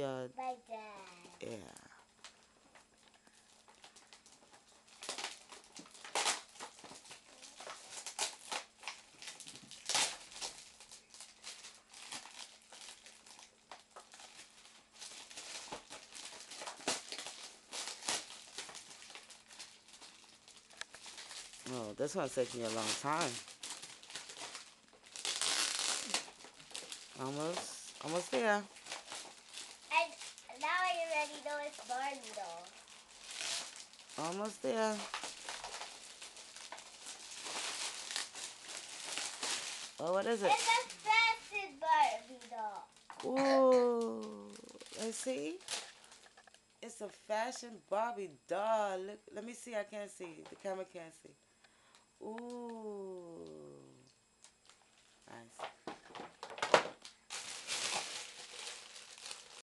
Yeah, Like that. yeah. Oh, this one's taking you a long time. Almost there. And now I already know it's Barbie doll. Almost there. Oh, what is it? It's a fashion Barbie doll. Ooh, let's see. It's a fashion Barbie doll. Look, let me see. I can't see. The camera can't see. Ooh,